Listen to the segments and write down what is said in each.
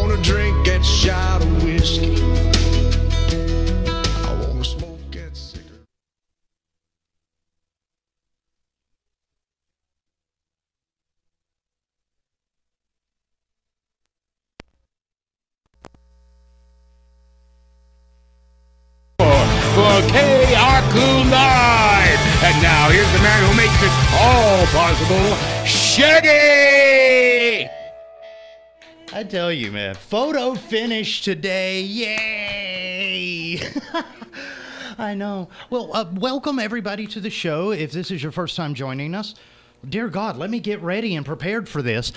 wanna drink that shot of whiskey. I wanna smoke that cigarette. For KAKU Live. And now here's the man who makes it all possible, Shaggy! I tell you, man, photo finish today. Yay! I know. Well, welcome everybody to the show. If this is your first time joining us, dear God, let me get ready and prepared for this.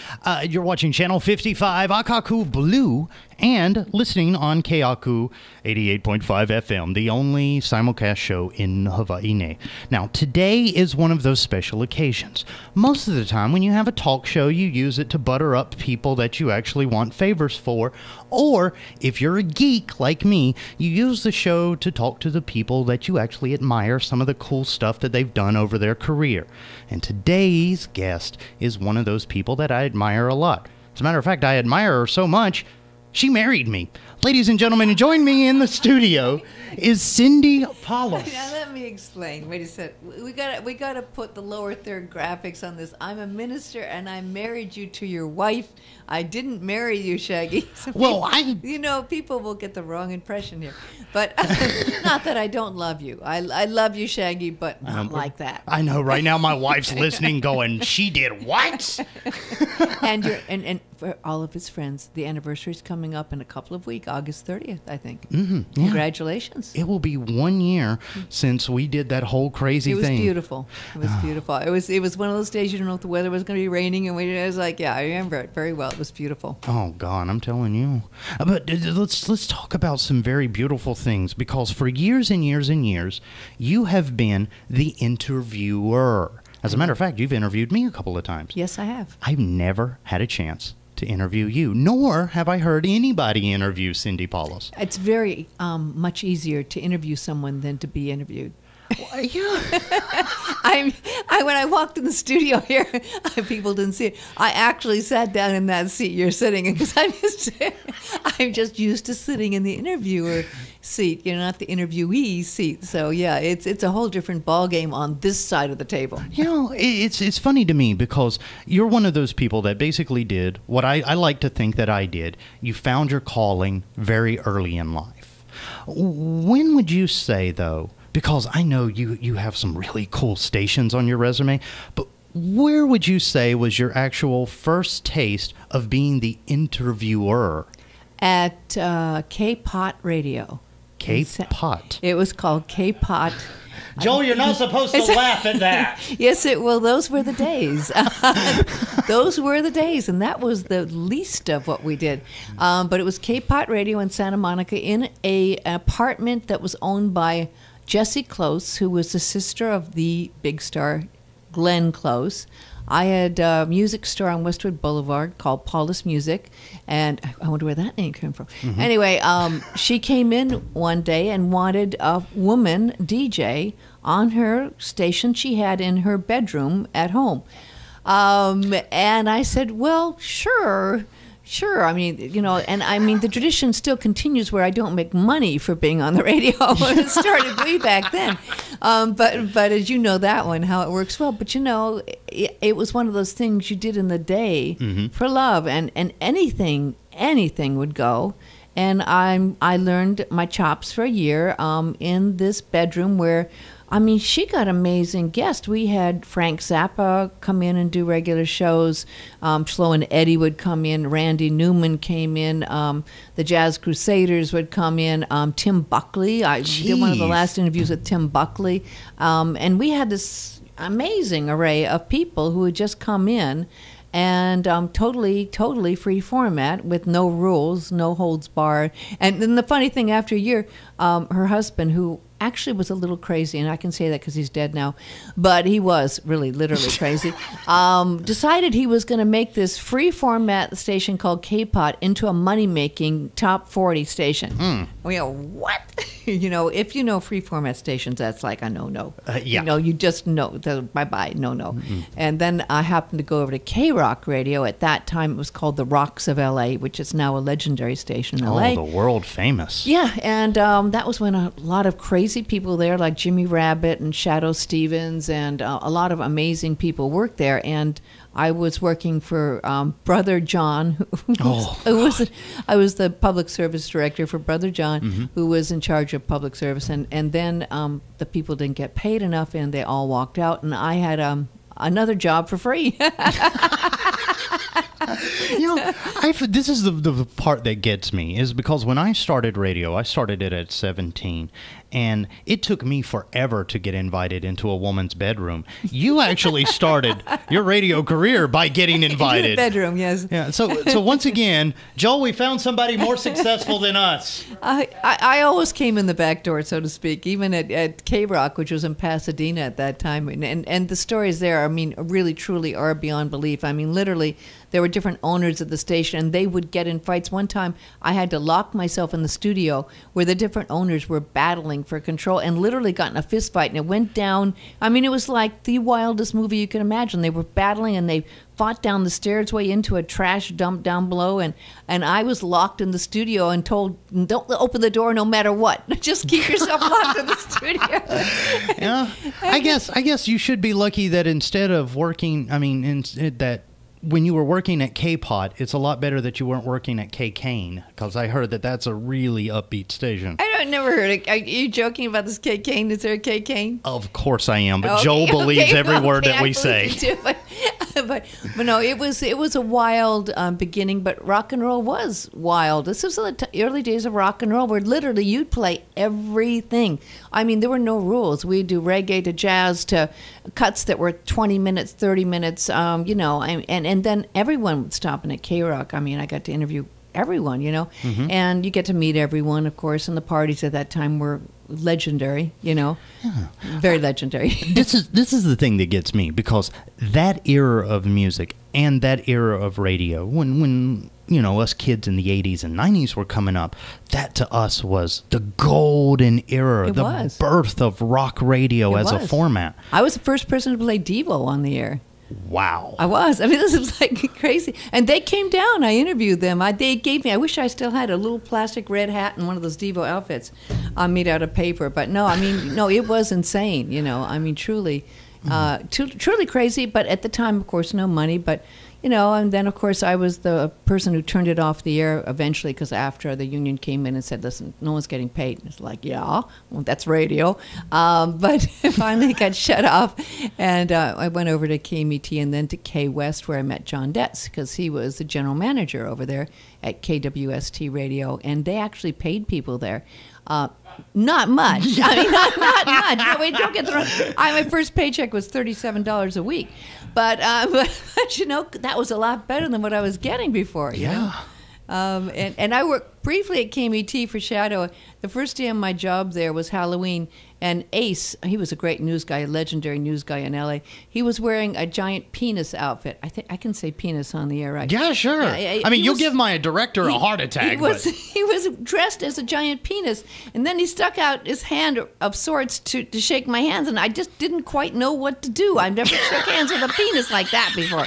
You're watching Channel 55, AKAKU Blue, and listening on KAKU 88.5 FM, the only simulcast show in Hawaii. Now, today is one of those special occasions. Most of the time, when you have a talk show, you use it to butter up people that you actually want favors for, or if you're a geek like me, you use the show to talk to the people that you actually admire, some of the cool stuff that they've done over their career. And today's guest is one of those people that I admire a lot. As a matter of fact, I admire her so much, she married me. Ladies and gentlemen, join me in the studio is Cindy Paulos. Now let me explain. Wait a second. We gotta put the lower third graphics on this. I'm a minister and I married you to your wife. I didn't marry you, Shaggy. So Well, people will get the wrong impression here. But not that I don't love you. I love you, Shaggy, but not like that. I know. Right now, my wife's listening, going, "She did what?" and for all of his friends, the anniversary is coming up in a couple of weeks, August 30th, I think. Mm-hmm, yeah. Congratulations. It will be 1 year since we did that whole crazy thing. It was beautiful. It was beautiful. It was one of those days you didn't know if the weather was going to be raining, and I was like, yeah, I remember it very well. It was beautiful. Oh God, I'm telling you. But let's talk about some very beautiful things, because for years and years and years, you have been the interviewer. As a matter of fact, you've interviewed me a couple of times. Yes, I have. I've never had a chance to interview you, nor have I heard anybody interview Cindy Paulos. It's very much easier to interview someone than to be interviewed. Well, yeah. When I walked in the studio here, people didn't see it. I actually sat down in that seat you're sitting in, because I'm just used to sitting in the interviewer seat, not the interviewee seat. So yeah, it's a whole different ball game on this side of the table. It's funny to me, because you're one of those people that basically did what I like to think that I did. You found your calling very early in life. When would you say, though, because I know you have some really cool stations on your resume, but where would you say was your actual first taste of being the interviewer? At K-Pot Radio. K-Pot? It was called K-Pot. Joe, you're not supposed to laugh at that. Yes, those were the days. Those were the days, and that was the least of what we did. But it was K-Pot Radio in Santa Monica, in an apartment that was owned by Jessie Close, who was the sister of the big star Glenn Close. I had a music store on Westwood Boulevard called Paulos Music, and I wonder where that name came from. Mm-hmm. Anyway, she came in one day and wanted a woman DJ on her station she had in her bedroom at home. And I said, well, sure. I mean, the tradition still continues where I don't make money for being on the radio. It started way back then. But as you know that one, how it works well. But, it was one of those things you did in the day for love, and anything would go. And I learned my chops for a year in this bedroom where, she got amazing guests. We had Frank Zappa come in and do regular shows. Flo and Eddie would come in. Randy Newman came in. The Jazz Crusaders would come in. Tim Buckley. I did one of the last interviews with Tim Buckley. And we had this amazing array of people who would just come in, and totally free format with no rules, no holds barred. And then the funny thing, after a year, her husband, who actually was a little crazy, and I can say that because he's dead now, but he was really literally crazy, decided he was going to make this free format station called K-Pot into a money-making top 40 station. We go, what? If you know free format stations, that's like a no-no. Yeah. You just know, bye-bye, no-no. And then I happened to go over to K-Rock Radio. At that time, it was called the Rocks of L.A., which is now a legendary station in L.A. Oh, the world famous. Yeah, and that was when a lot of crazy people there, like Jimmy Rabbit and Shadow Stevens, and a lot of amazing people worked there. And I was working for Brother John, I was the public service director for Brother John, who was in charge of public service. And then the people didn't get paid enough, and they all walked out, and I had another job for free. This is the part that gets me, is because when I started radio, I started it at 17, and it took me forever to get invited into a woman's bedroom. You actually started your radio career by getting invited. Into the bedroom, yes. Yeah. So once again, Joel, we found somebody more successful than us. I always came in the back door, so to speak, even at K-Rock, which was in Pasadena at that time. And the stories there, I mean, really, truly are beyond belief. I mean, literally, there were different owners of the station, and they would get in fights. One time, I had to lock myself in the studio where the different owners were battling for control, and literally got in a fist fight, and it went down. I mean, it was like the wildest movie you can imagine. They were battling, and they fought down the stairway into a trash dump down below, and I was locked in the studio and told, don't open the door no matter what. Just keep yourself locked in the studio. Yeah, I guess you should be lucky that instead of working, that when you were working at K-Pot, it's a lot better that you weren't working at K-Kane, because I heard that that's a really upbeat station. I've never heard it. Are you joking about this K-Kane? Is there a K-Kane? Of course I am, but Joel believes every word that we say. But no, it was a wild beginning, but rock and roll was wild. This was the early days of rock and roll, where literally you'd play everything. I mean, there were no rules. We'd do reggae to jazz to cuts that were 20 minutes, 30 minutes, and then everyone would stop in at K-Rock. I mean, I got to interview everyone, and you get to meet everyone, of course, and the parties at that time were legendary, very legendary. This is the thing that gets me, because that era of music and that era of radio, when us kids in the 80s and 90s were coming up, that to us was the golden era, the birth of rock radio as a format. I was the first person to play Devo on the air. Wow. I was. I mean, this was like crazy. And they came down. I interviewed them. They gave me, I wish I still had a little plastic red hat and one of those Devo outfits made out of paper. But no, it was insane, truly, truly crazy. But at the time, of course, no money. But, and then, of course, I was the person who turned it off the air eventually, because after the union came in and said, listen, no one's getting paid. And it's like, yeah, well, that's radio. But finally got shut off. And I went over to KMET and then to K West, where I met John Detz, because he was the general manager over there at KWST Radio. And they actually paid people there. Not much. I mean, not much. No, wait, don't get the wrong. My first paycheck was $37 a week, but that was a lot better than what I was getting before. And I worked briefly at KMET for Shadow. The first day of my job there was Halloween, and Ace, he was a great news guy, a legendary news guy in LA. He was wearing a giant penis outfit. I think I can say penis on the air, right? Yeah, sure. You'll give my director a heart attack. He was dressed as a giant penis, and then he stuck out his hand of sorts to shake my hands, and I just didn't quite know what to do. I've never shook hands with a penis like that before.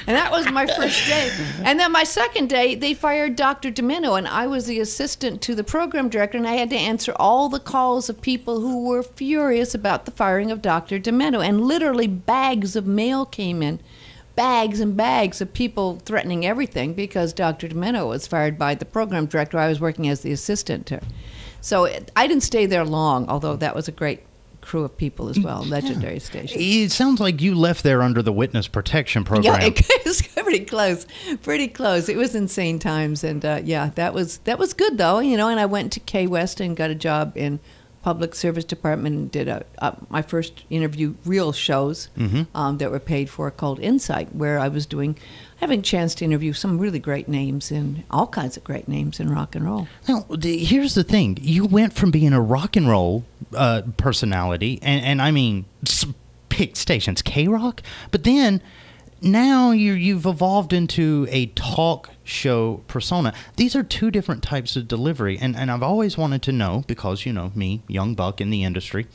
And that was my first day. And then my second day, they fired Dr. Domino, and I was the assistant to the program director, and I had to answer all the calls of people who were furious about the firing of Dr. Domino. And literally bags of mail came in, bags and bags of people threatening everything because Dr. Domino was fired by the program director. I was working as the assistant to. So I didn't stay there long, although that was a great crew of people as well, legendary station. It sounds like you left there under the witness protection program. Yeah, it was pretty close. It was insane times, and that was good though, and I went to K West and got a job in public service department and did my first interview real shows that were paid for, called Insight, where I was doing, having a chance to interview some really great names and all kinds of great names in rock and roll. Now, here's the thing. You went from being a rock and roll personality, and I mean, pick stations, K-Rock, but then now you've evolved into a talk show persona. These are two different types of delivery, and I've always wanted to know, because, you know, me, young buck in the industry.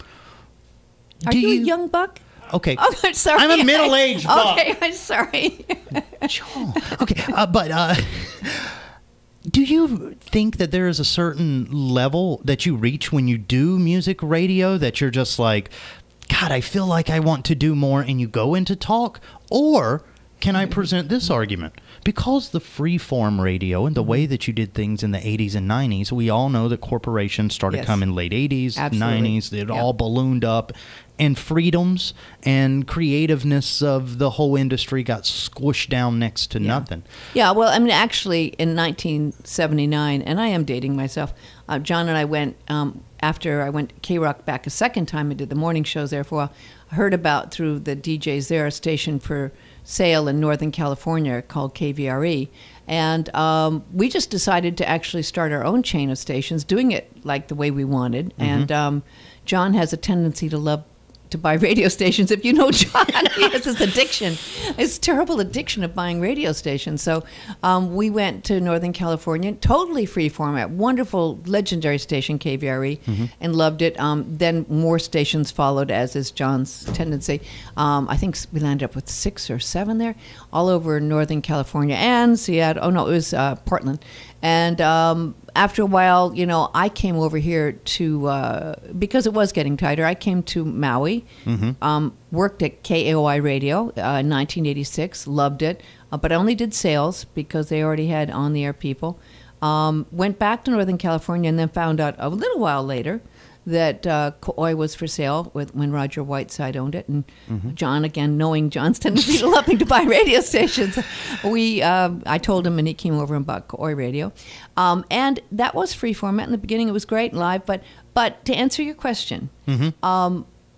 Are you a young buck? Okay. Oh, I'm sorry. I'm a middle-aged buck. Okay, I'm sorry. Sure. Okay, but do you think that there is a certain level that you reach when you do music radio that you're just like, God, I feel like I want to do more, and you go into talk? Or can I present this argument? Because the free-form radio and the way that you did things in the 80s and 90s, we all know that corporations started coming late 80s, Absolutely. 90s. It all ballooned up. And freedoms and creativeness of the whole industry got squished down next to nothing. Yeah, well, I mean, actually, in 1979, and I am dating myself, John and I went, after I went K-Rock back a second time and did the morning shows there for a while, I heard about, through the DJs there, a station for sale in Northern California called KVRE. And we just decided to actually start our own chain of stations, doing it like the way we wanted. Mm-hmm. And John has a tendency to love to buy radio stations. If you know John, he has this addiction. It's a terrible addiction of buying radio stations. So we went to Northern California, totally free format, wonderful, legendary station, KVRE, and loved it. Then more stations followed, as is John's tendency. I think we landed up with 6 or 7 there, all over Northern California and Seattle. Oh, no, it was Portland. And after a while, you know, I came over here to, because it was getting tighter, I came to Maui, worked at KAOI Radio in 1986, loved it, but I only did sales because they already had on-the-air people. Went back to Northern California and then found out a little while later that Kauai was for sale when Roger Whiteside owned it. And John, again, knowing John's tendency to loving to buy radio stations, I told him, and he came over and bought Kauai Radio. And that was free format. In the beginning, it was great and live. But to answer your question,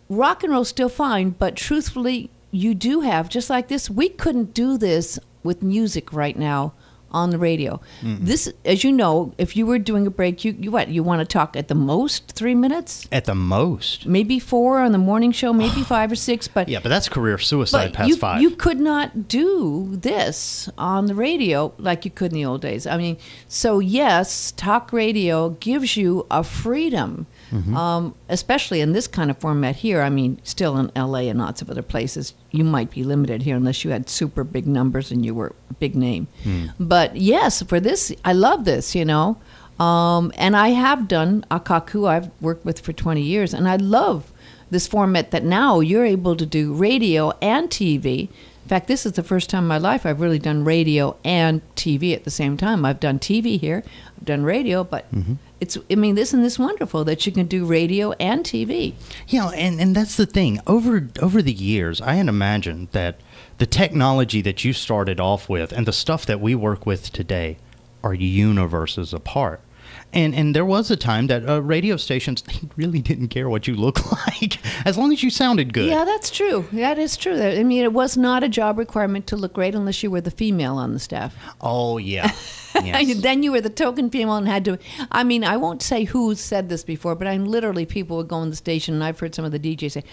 rock and roll's still fine, but truthfully, you do have, just like this, we couldn't do this with music right now on the radio. This, as you know, if you were doing a break, you want to talk at the most 3 minutes? At the most. Maybe 4 on the morning show, maybe 5 or 6. But yeah, but that's career suicide past 5. You could not do this on the radio like you could in the old days. I mean, so yes, talk radio gives you a freedom, especially in this kind of format here. I mean, still in LA and lots of other places, you might be limited here unless you had super big numbers and you were a big name. But yes, for this, I love this, you know. And I have done AKAKU, I've worked with for 20 years, and I love this format that now you're able to do radio and TV. In fact, this is the first time in my life I've really done radio and TV at the same time. I've done TV here, I've done radio, but isn't this wonderful that you can do radio and TV? Yeah, and that's the thing. Over the years, I had imagined that the technology that you started off with and the stuff that we work with today are universes apart. And there was a time that radio stations, they really didn't care what you look like, as long as you sounded good. Yeah, that's true. That is true. I mean, it was not a job requirement to look great unless you were the female on the staff. Oh, yeah. Yes. Then you were the token female and had to, I mean, I won't say who said this before, but I'm literally, people would go on the station, and I've heard some of the DJs say,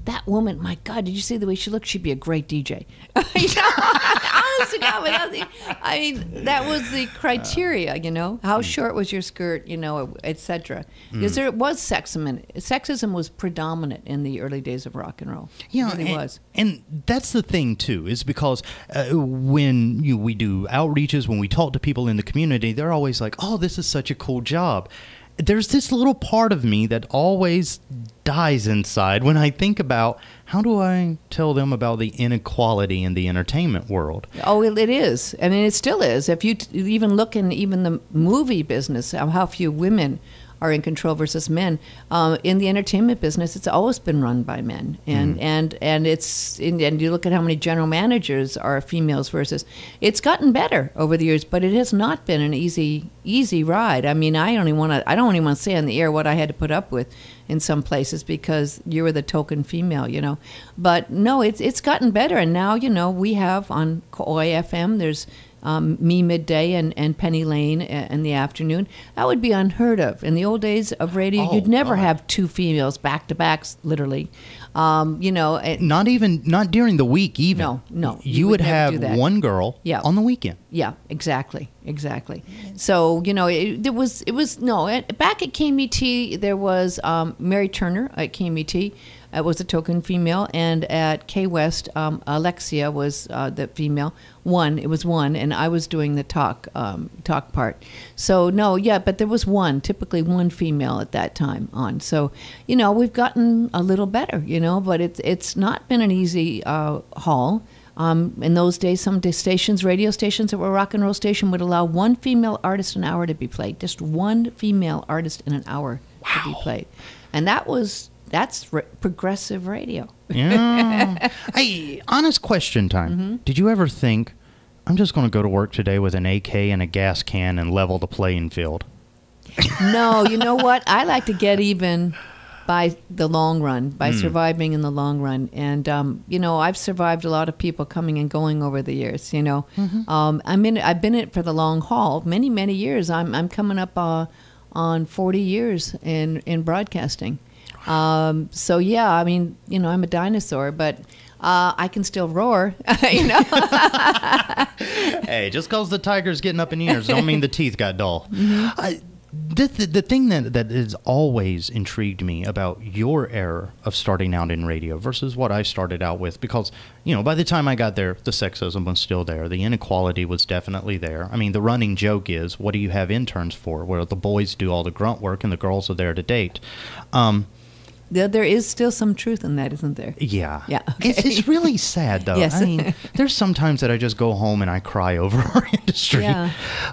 that woman, my God, did you see the way she looked? She'd be a great DJ. Honest to God, I mean, that was the criteria, you know. How short was your skirt, you know, et cetera. Because there was sexism. Sexism was predominant in the early days of rock and roll. Yeah, it really was. And that's the thing, too, is because when we do outreaches, when we talk to people in the community, they're always like, oh, this is such a cool job. There's this little part of me that always dies inside when I think about how do I tell them about the inequality in the entertainment world. Oh, it is. I mean, it still is. If you even look in even the movie business, how few women are in control versus men. In the entertainment business, it's always been run by men, and and you look at how many general managers are females versus. It's gotten better over the years, but it has not been an easy ride. I mean, I don't even want to say on the air what I had to put up with in some places because you were the token female, you know. But no, it's gotten better, and now, you know, we have on Koi FM, there's me midday and Penny Lane in the afternoon. That would be unheard of. In the old days of radio, you'd never have two females back to backs, literally. You know, not during the week even. No. You would have one girl on the weekend. Yeah, exactly. So, you know, back at KMET, there was Mary Turner at KMET. It was a token female, and at K West, Alexia was the female. It was one, and I was doing the talk part. So but there was typically one female at that time on. So, you know, we've gotten a little better, you know, but it's not been an easy haul. In those days, some radio stations that were rock and roll station would allow one female artist an hour to be played, just one female artist in an hour to be played, and that's progressive radio. Yeah. Hey, honest question time. Mm-hmm. Did you ever think, I'm just going to go to work today with an AK and a gas can and level the playing field? No, you know what? I like to get even by the long run, by surviving in the long run. And, you know, I've survived a lot of people coming and going over the years, you know. Mm-hmm. I've been in it for the long haul, many, many years. I'm coming up on 40 years in broadcasting. So yeah, I mean, you know, I'm a dinosaur, but I can still roar, you know. Hey, just because the tiger's getting up in ears don't mean the teeth got dull. Mm-hmm. The thing that has always intrigued me about your era of starting out in radio versus what I started out with, because, you know, by the time I got there, the sexism was still there. The inequality was definitely there. I mean, the running joke is, what do you have interns for? Where the boys do all the grunt work and the girls are there to date. There is still some truth in that, isn't there? Yeah. Okay. It's really sad, though. Yes. I mean, there's sometimes that I just go home and I cry over our industry. Yeah.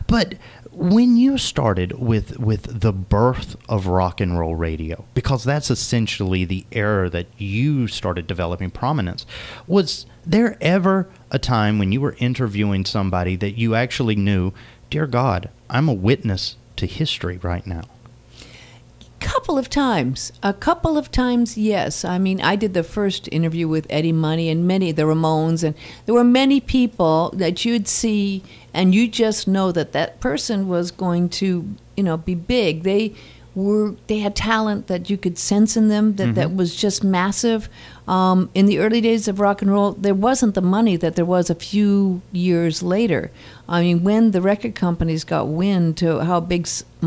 But when you started with the birth of rock and roll radio, because that's essentially the era that you started developing prominence, was there ever a time when you were interviewing somebody that you actually knew, dear God, I'm a witness to history right now? A couple of times, yes. I mean, I did the first interview with Eddie Money and the Ramones, and there were many people that you'd see, and you just know that person was going to, you know, be big. They had talent that you could sense in them that was just massive. In the early days of rock and roll, there wasn't the money that there was a few years later. I mean, when the record companies got wind to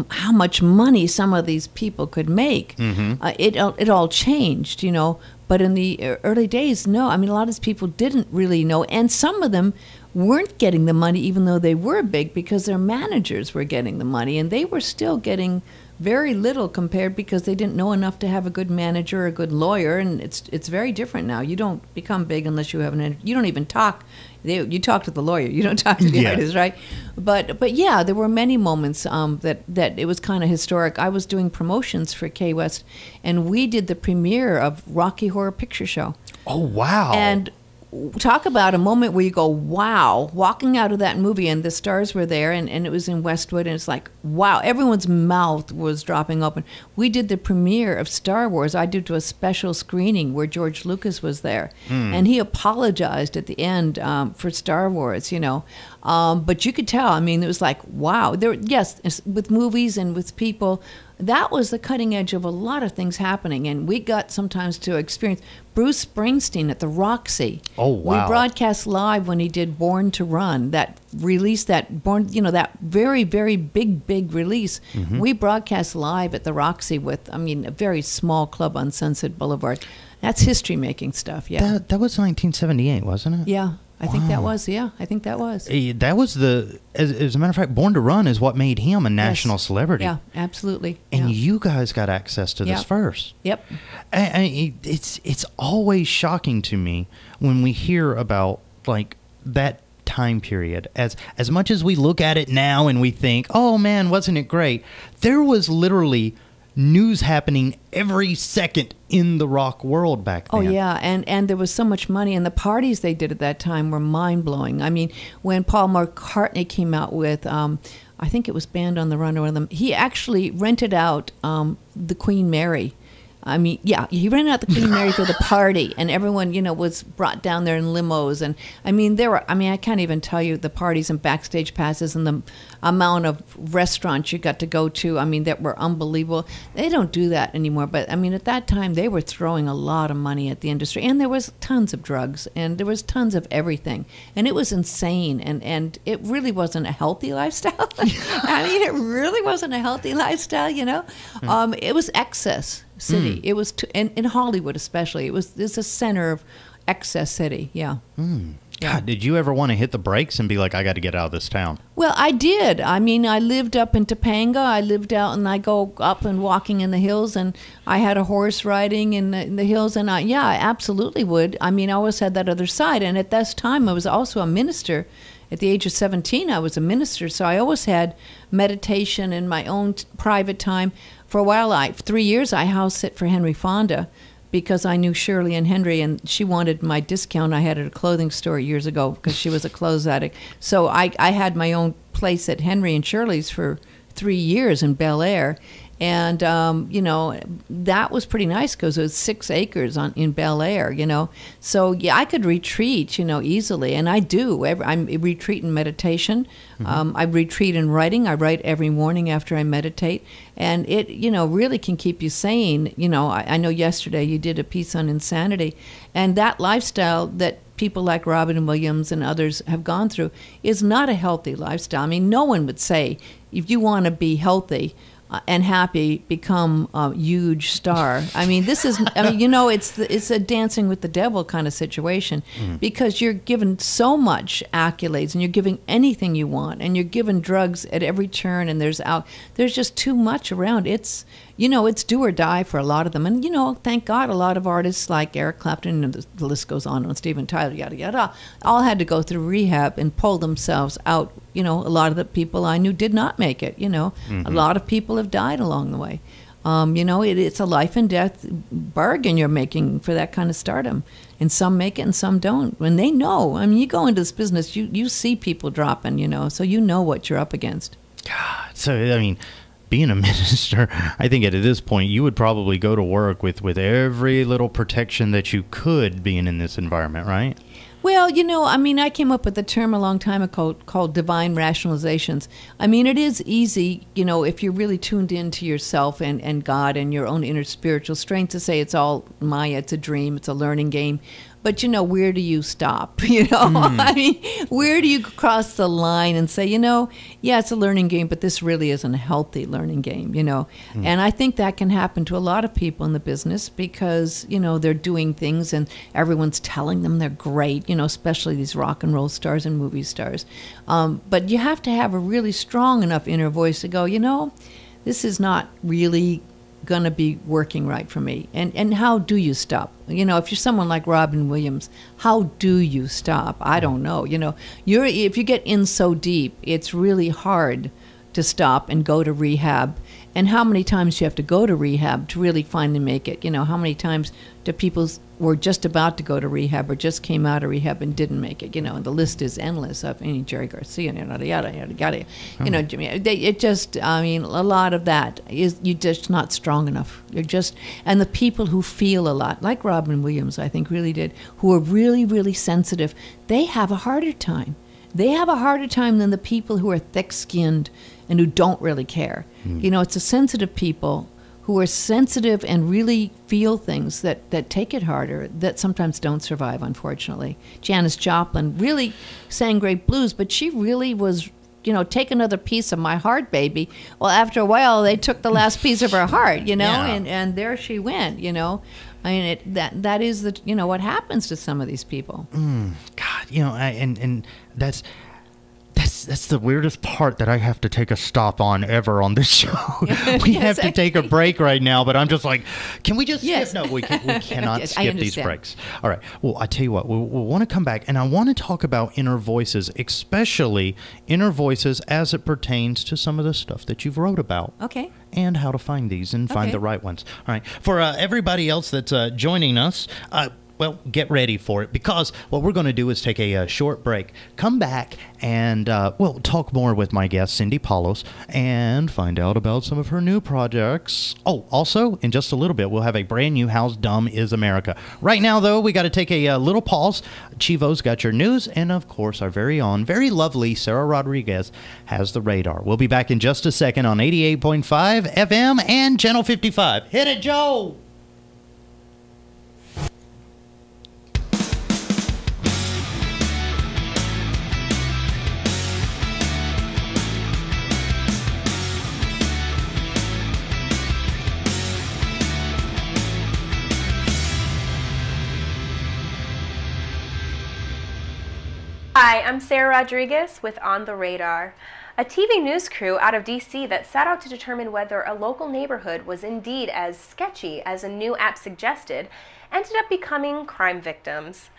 how much money some of these people could make, it all changed, you know. But in the early days, no. I mean, a lot of these people didn't really know, and some of them weren't getting the money, even though they were big, because their managers were getting the money, and they were still getting very little compared, because they didn't know enough to have a good manager or a good lawyer. And it's very different now. You don't become big unless you have you don't even talk. You talk to the lawyer. You don't talk to the artist, right? But yeah, there were many moments that it was kind of historic. I was doing promotions for K West, and we did the premiere of Rocky Horror Picture Show. Oh, wow. And talk about a moment where you go, wow, walking out of that movie, and the stars were there, and it was in Westwood, and it's like, wow, everyone's mouth was dropping open. We did the premiere of Star Wars. I did a special screening where George Lucas was there, and he apologized at the end for Star Wars, you know. But you could tell, I mean, it was like, wow. Yes, with movies and with people, that was the cutting edge of a lot of things happening. And we got sometimes to experience Bruce Springsteen at the Roxy. Oh, wow. We broadcast live when he did Born to Run, that release, that very, very big release. We broadcast live at the Roxy with, I mean, a very small club on Sunset Boulevard. That's history-making stuff, yeah. That was 1978, wasn't it? Yeah. I think that was. That was as a matter of fact, Born to Run is what made him a national celebrity. Yeah, absolutely. And you guys got access to this first. Yep. It's always shocking to me when we hear about, like, that time period. As much as we look at it now and we think, oh man, wasn't it great? There was literally news happening every second in the rock world back then. Oh yeah, and there was so much money, and the parties they did at that time were mind blowing. I mean, when Paul McCartney came out with, I think it was Band on the Run or one of them, he actually rented out the Queen Mary. I mean, yeah, he rented out the Queen Mary for the party, and everyone, was brought down there in limos. And I mean, I can't even tell you the parties and backstage passes and the amount of restaurants you got to go to. I mean, that were unbelievable. They don't do that anymore. But I mean, at that time, they were throwing a lot of money at the industry, and there was tons of drugs, and there was tons of everything, and it was insane. And it really wasn't a healthy lifestyle. I mean, it really wasn't a healthy lifestyle. It was excess city. It was in Hollywood especially. It's a center of excess city. Yeah. God, did you ever want to hit the brakes and be like, I got to get out of this town? Well, I did. I mean, I lived up in Topanga. I lived out, and I go up and walking in the hills, and I had a horse riding in the hills, and I absolutely would. I mean, I always had that other side, and at this time, I was also a minister. At the age of 17, I was a minister, so I always had meditation and my own private time. For a while, 3 years, I house sit for Henry Fonda because I knew Shirley and Henry, and she wanted my discount I had at a clothing store years ago because she was a clothes addict. So I had my own place at Henry and Shirley's for 3 years in Bel Air. And, that was pretty nice because it was 6 acres in Bel Air, So, yeah, I could retreat, easily. And I do. I retreat in meditation. I retreat in writing. I write every morning after I meditate. And it, really can keep you sane. I know yesterday you did a piece on insanity. And that lifestyle that people like Robin Williams and others have gone through is not a healthy lifestyle. I mean, no one would say, if you want to be healthy and happy, become a huge star. I mean, it's a dancing with the devil kind of situation because you're given so much accolades and you're giving anything you want and you're given drugs at every turn and there's just too much around. It's do or die for a lot of them. And, thank God a lot of artists like Eric Clapton, and the list goes on, and Steven Tyler, yada, yada, all had to go through rehab and pull themselves out. A lot of the people I knew did not make it, A lot of people have died along the way. It's a life and death bargain you're making for that kind of stardom. And some make it and some don't. When they know, I mean, you go into this business, you see people dropping, so you know what you're up against. God, so, I mean, being a minister, I think at this point you would probably go to work with every little protection that you could being in this environment, right? Well, I came up with a term a long time ago called divine rationalizations. I mean, it is easy, if you're really tuned into yourself and God and your own inner spiritual strength to say it's all Maya, it's a dream, it's a learning game. But, where do you stop? I mean, where do you cross the line and say, yeah, it's a learning game, but this really isn't a healthy learning game, And I think that can happen to a lot of people in the business because, they're doing things and everyone's telling them they're great, especially these rock and roll stars and movie stars. But you have to have a really strong enough inner voice to go, this is not really going to be working right for me. And how do you stop? If you're someone like Robin Williams, how do you stop? I don't know. If you get in so deep, it's really hard to stop and go to rehab. And how many times do you have to go to rehab to really finally make it? How many times do people were just about to go to rehab or just came out of rehab and didn't make it? And the list is endless of Jerry Garcia, yada, yada, yada, yada. Jimmy, a lot of that is you're just not strong enough. And the people who feel a lot, like Robin Williams, I think really did, who are really, really sensitive, they have a harder time. They have a harder time than the people who are thick-skinned and who don't really care. It's the sensitive people who are sensitive and really feel things that take it harder, that sometimes don't survive, unfortunately. Janis Joplin really sang great blues, but she really was, take another piece of my heart, baby. Well, after a while, they took the last piece of her heart, Yeah. and there she went, I mean, that is what happens to some of these people. God, and that's That's the weirdest part that I have to take a stop on ever on this show. We have to take a break right now, but I'm just like, can we just skip? No, we cannot Yes, skip these breaks. All right. Well, I tell you what, we'll want to come back, and I want to talk about inner voices, especially inner voices as it pertains to some of the stuff that you've wrote about. Okay. And how to find these and find the right ones. All right. For everybody else that's joining us, well, get ready for it, because what we're going to do is take a short break, come back, and we'll talk more with my guest, Cindy Paulos, and find out about some of her new projects. Oh, also, in just a little bit, we'll have a brand new How Dumb Is America. Right now, though, we got to take a little pause. Chivo's got your news, and of course, our very own, very lovely Sarah Rodriguez has the radar. We'll be back in just a second on 88.5 FM and Channel 55. Hit it, Joe! Hi, I'm Sarah Rodriguez with On the Radar. A TV news crew out of DC that set out to determine whether a local neighborhood was indeed as sketchy as a new app suggested ended up becoming crime victims.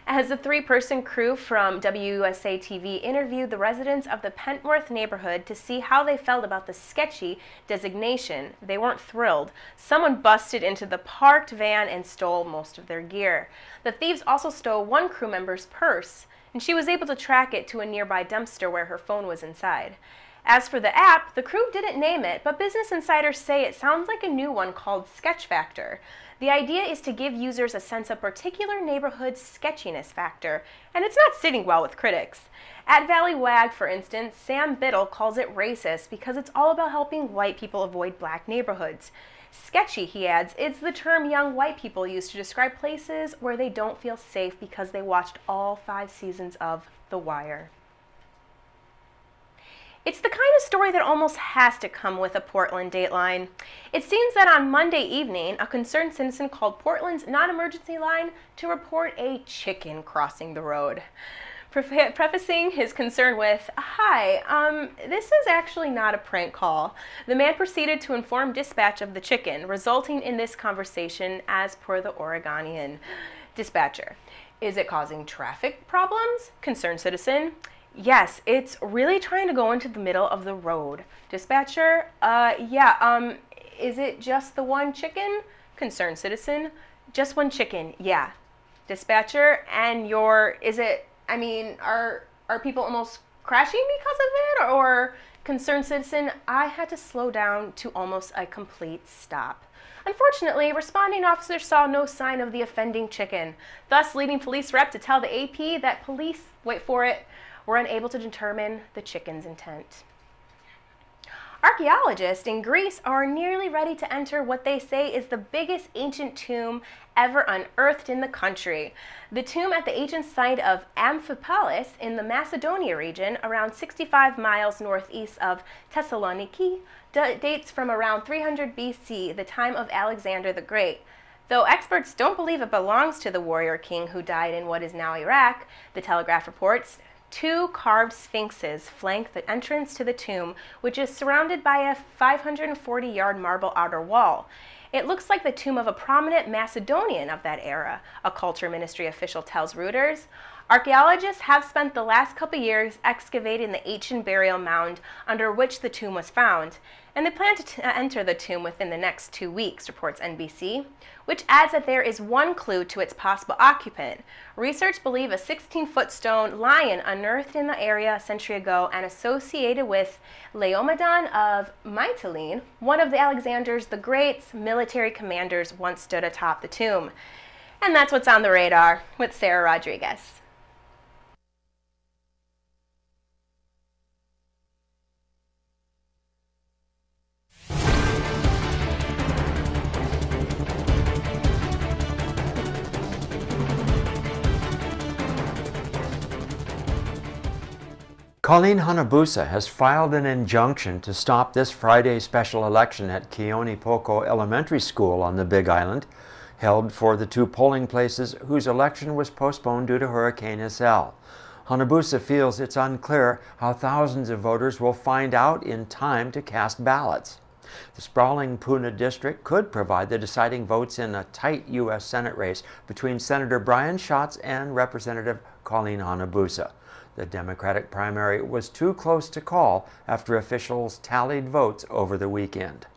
As the three-person crew from WUSA TV interviewed the residents of the Pentworth neighborhood to see how they felt about the sketchy designation, they weren't thrilled. Someone busted into the parked van and stole most of their gear. The thieves also stole one crew member's purse, and she was able to track it to a nearby dumpster where her phone was inside. As for the app, the crew didn't name it, but Business Insiders say it sounds like a new one called Sketch Factor. The idea is to give users a sense of particular neighborhood's sketchiness factor, and it's not sitting well with critics. At Valley Wag, for instance, Sam Biddle calls it racist because it's all about helping white people avoid black neighborhoods. Sketchy, he adds, is the term young white people use to describe places where they don't feel safe because they watched all 5 seasons of The Wire. It's the kind of story that almost has to come with a Portland Dateline. It seems that on Monday evening, a concerned citizen called Portland's non-emergency line to report a chicken crossing the road. Prefacing his concern with, "Hi, this is actually not a prank call," the man proceeded to inform dispatch of the chicken, resulting in this conversation as per the Oregonian. Dispatcher: "Is it causing traffic problems?" Concerned citizen: "Yes, it's really trying to go into the middle of the road." Dispatcher: yeah, is it just the one chicken?" Concerned citizen: "Just one chicken, yeah." Dispatcher: "And are people almost crashing because of it?" Or concerned citizen: "I had to slow down to almost a complete stop." Unfortunately, responding officers saw no sign of the offending chicken, thus leading police rep to tell the AP that police, wait for it, were unable to determine the chicken's intent. Archaeologists in Greece are nearly ready to enter what they say is the biggest ancient tomb ever unearthed in the country. The tomb at the ancient site of Amphipolis in the Macedonia region, around 65 miles northeast of Thessaloniki, dates from around 300 BC, the time of Alexander the Great. Though experts don't believe it belongs to the warrior king who died in what is now Iraq, the Telegraph reports, 2 carved sphinxes flank the entrance to the tomb, which is surrounded by a 540-yard marble outer wall. It looks like the tomb of a prominent Macedonian of that era, a culture ministry official tells Reuters. Archaeologists have spent the last couple years excavating the ancient burial mound under which the tomb was found, and they plan to enter the tomb within the next 2 weeks, reports NBC, which adds that there is one clue to its possible occupant. Researchers believe a 16-foot stone lion unearthed in the area a century ago and associated with Laomedon of Mytilene, one of the Alexander the Great's military commanders, once stood atop the tomb. And that's what's on the radar with Sarah Rodriguez. Colleen Hanabusa has filed an injunction to stop this Friday's special election at Keone Poco Elementary School on the Big Island, held for the 2 polling places whose election was postponed due to Hurricane Iselle. Hanabusa feels it's unclear how thousands of voters will find out in time to cast ballots. The sprawling Puna district could provide the deciding votes in a tight U.S. Senate race between Senator Brian Schatz and Representative Colleen Hanabusa. The Democratic primary was too close to call after officials tallied votes over the weekend.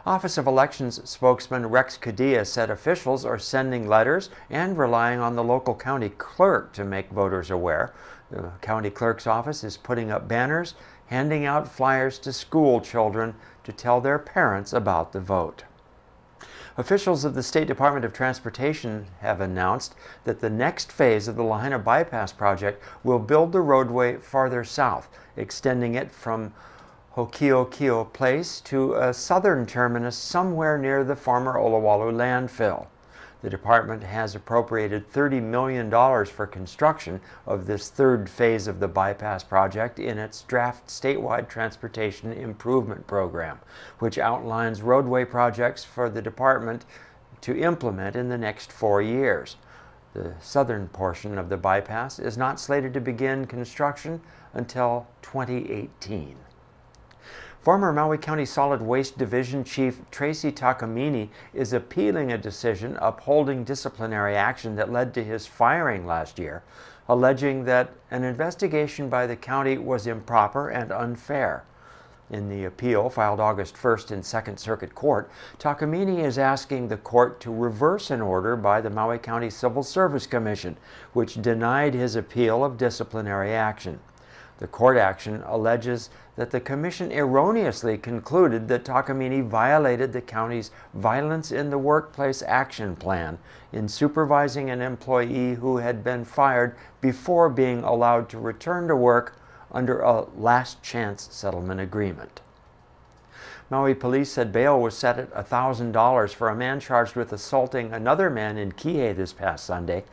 Office of Elections spokesman Rex Cadilla said officials are sending letters and relying on the local county clerk to make voters aware. The county clerk's office is putting up banners, handing out flyers to school children to tell their parents about the vote. Officials of the State Department of Transportation have announced that the next phase of the Lahaina Bypass project will build the roadway farther south, extending it from Hokiokio Place to a southern terminus somewhere near the former Olawalu landfill. The department has appropriated $30 million for construction of this third phase of the bypass project in its draft statewide transportation improvement program, which outlines roadway projects for the department to implement in the next 4 years. The southern portion of the bypass is not slated to begin construction until 2018. Former Maui County Solid Waste Division Chief Tracy Takamine is appealing a decision upholding disciplinary action that led to his firing last year, alleging that an investigation by the county was improper and unfair. In the appeal filed August 1st in Second Circuit Court, Takamine is asking the court to reverse an order by the Maui County Civil Service Commission, which denied his appeal of disciplinary action. The court action alleges that the commission erroneously concluded that Takamine violated the county's Violence in the Workplace Action Plan in supervising an employee who had been fired before being allowed to return to work under a last chance settlement agreement. Maui police said bail was set at $1,000 for a man charged with assaulting another man in Kihei this past Sunday.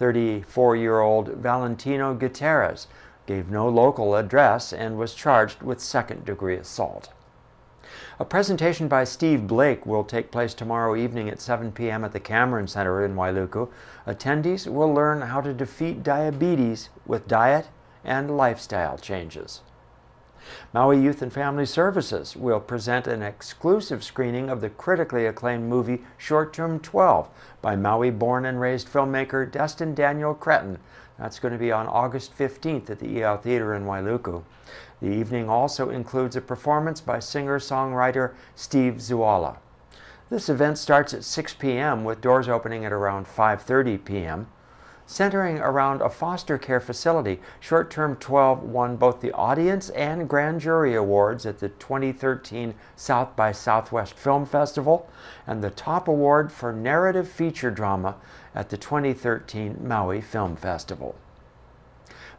34-year-old Valentino Gutierrez gave no local address and was charged with second-degree assault. A presentation by Steve Blake will take place tomorrow evening at 7 p.m. at the Cameron Center in Wailuku. Attendees will learn how to defeat diabetes with diet and lifestyle changes. Maui Youth and Family Services will present an exclusive screening of the critically acclaimed movie Short Term 12 by Maui-born and raised filmmaker Destin Daniel Cretton. That's going to be on August 15th at the EL Theater in Wailuku. The evening also includes a performance by singer-songwriter Steve Zuala. This event starts at 6 p.m. with doors opening at around 5:30 p.m. Centering around a foster care facility, Short Term 12 won both the Audience and Grand Jury Awards at the 2013 South by Southwest Film Festival and the top award for narrative feature drama at the 2013 Maui Film Festival.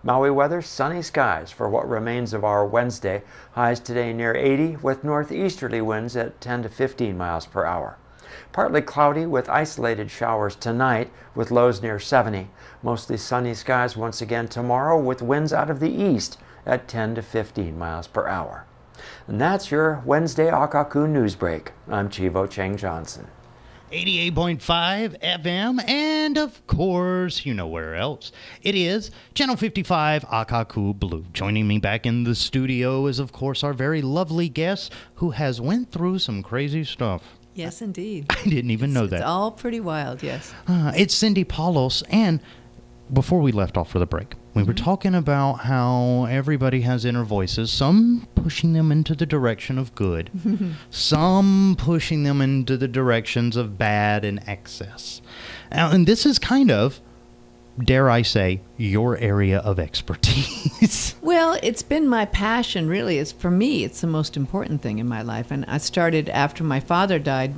Maui weather, sunny skies for what remains of our Wednesday. Highs today near 80 with northeasterly winds at 10 to 15 miles per hour. Partly cloudy with isolated showers tonight with lows near 70. Mostly sunny skies once again tomorrow with winds out of the east at 10 to 15 miles per hour. And that's your Wednesday AKAKU News Break. I'm Chivo Cheng Johnson. 88.5 FM, and of course, you know where else. It is Channel 55 AKAKU Blue. Joining me back in the studio is, of course, our very lovely guest who has went through some crazy stuff. Yes, indeed. I didn't even know that. It's all pretty wild, yes. It's Cindy Paulos, and before we left off for the break, we were talking about how everybody has inner voices, some pushing them into the direction of good, some pushing them into the directions of bad and excess. And this is kind of, dare I say, your area of expertise. Well, it's been my passion, really. For me, it's the most important thing in my life. And I started after my father died,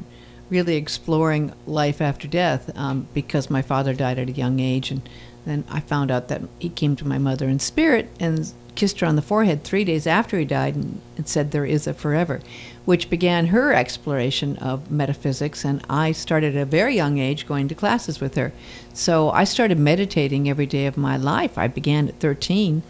really exploring life after death, because my father died at a young age. And then I found out that he came to my mother in spirit and kissed her on the forehead 3 days after he died and said, "There is a forever," which began her exploration of metaphysics. And I started at a very young age going to classes with her. So I started meditating every day of my life. I began at 13,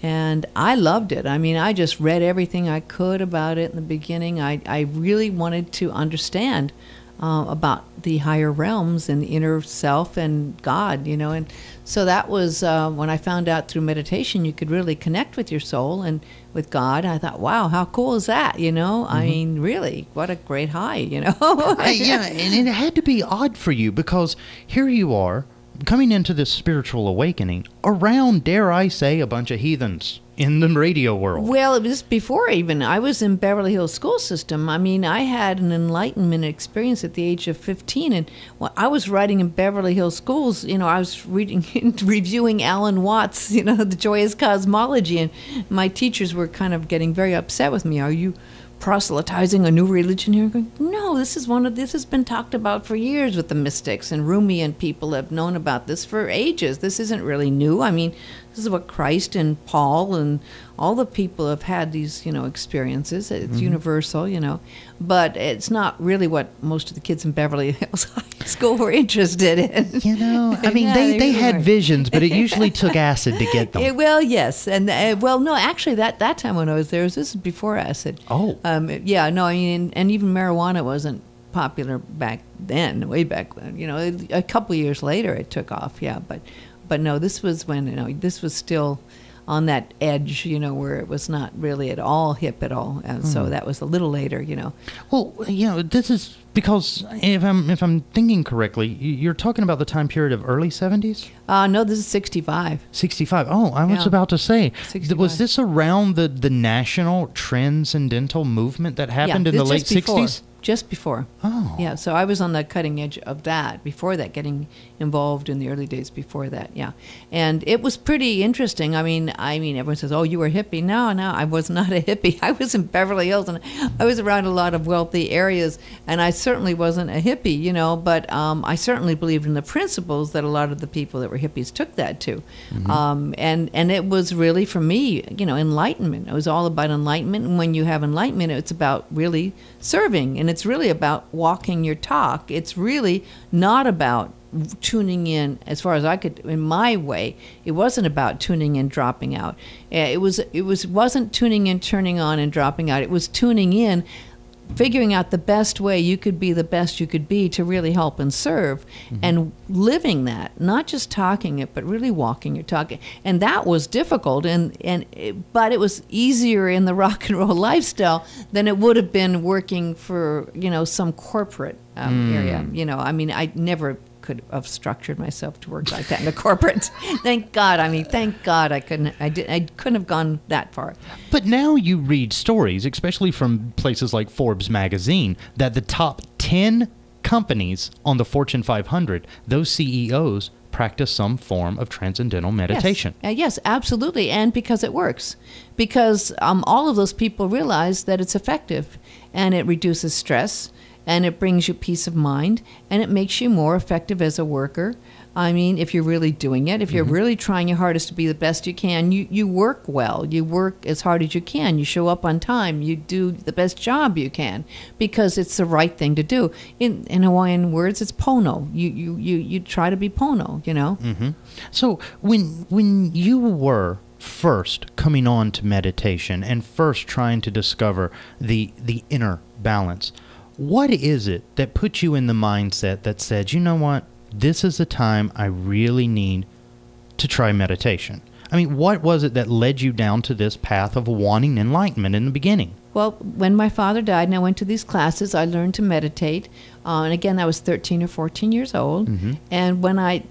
and I loved it. I mean, I just read everything I could about it in the beginning. I really wanted to understand about the higher realms and the inner self and God, and so that was when I found out through meditation you could really connect with your soul and with God. I thought, wow, how cool is that? I mean, really, what a great high, Yeah, and it had to be odd for you because here you are coming into this spiritual awakening around, dare I say, a bunch of heathens in the radio world. Well, it was before even. I was in Beverly Hills school system. I mean, I had an enlightenment experience at the age of 15, and I was writing in Beverly Hills schools. I was reviewing Alan Watts, The Joyous Cosmology, and my teachers were kind of getting very upset with me. Are you proselytizing a new religion here? Going, no, this has been talked about for years with the mystics, and Rumi and people have known about this for ages. This isn't really new. I mean, this is what Christ and Paul and all the people have had these, experiences. It's universal, but it's not really what most of the kids in Beverly Hills High School were interested in. I mean, they had visions, but it usually took acid to get them. Well, yes. And, no, actually, that time when I was there, this is before acid. Oh. Yeah, no, I mean, and even marijuana wasn't popular back then, way back then. A couple of years later it took off, yeah, but no, this was when, this was still on that edge, where it was not really at all hip at all. And so that was a little later, Well, this is because if I'm thinking correctly, you're talking about the time period of early 70s? No, this is 65. 65. Oh, I was about to say, 65. Was this around the national transcendental movement that happened in the late 60s? Just before. Oh. Yeah, so I was on the cutting edge of that, before that, getting involved in the early days before that, yeah. And it was pretty interesting. I mean, everyone says, oh, you were a hippie. No, I was not a hippie. I was in Beverly Hills, and I was around a lot of wealthy areas, and I certainly wasn't a hippie, but I certainly believed in the principles that a lot of the people that were hippies took that to. And it was really, for me, enlightenment. It was all about enlightenment, and when you have enlightenment, it's about really serving, and it's really about walking your talk. It's really not about tuning in, as far as I could, in my way. It wasn't about tuning in, dropping out. It wasn't tuning in, turning on, and dropping out. It was tuning in, figuring out the best way you could be the best you could be to really help and serve, and living that, not just talking it, but really walking your talk. And that was difficult, but it was easier in the rock and roll lifestyle than it would have been working for some corporate area. I mean, I never could have structured myself to work like that in a corporate. Thank God. Thank God I couldn't have gone that far. But now you read stories, especially from places like Forbes magazine, that the top 10 companies on the Fortune 500, those CEOs practice some form of transcendental meditation. Yes, absolutely. And because it works. Because all of those people realize that it's effective, and it reduces stress, and it brings you peace of mind, and it makes you more effective as a worker. I mean, if you're really doing it, if you're really trying your hardest to be the best you can, you work well. You work as hard as you can. You show up on time. You do the best job you can because it's the right thing to do. In Hawaiian words, it's pono. You try to be pono, So when you were first coming on to meditation and first trying to discover the inner balance, what is it that put you in the mindset that said, you know what, this is the time I really need to try meditation? I mean, what was it that led you down to this path of wanting enlightenment in the beginning? Well, when my father died and I went to these classes, I learned to meditate. And again, I was 13 or 14 years old. And when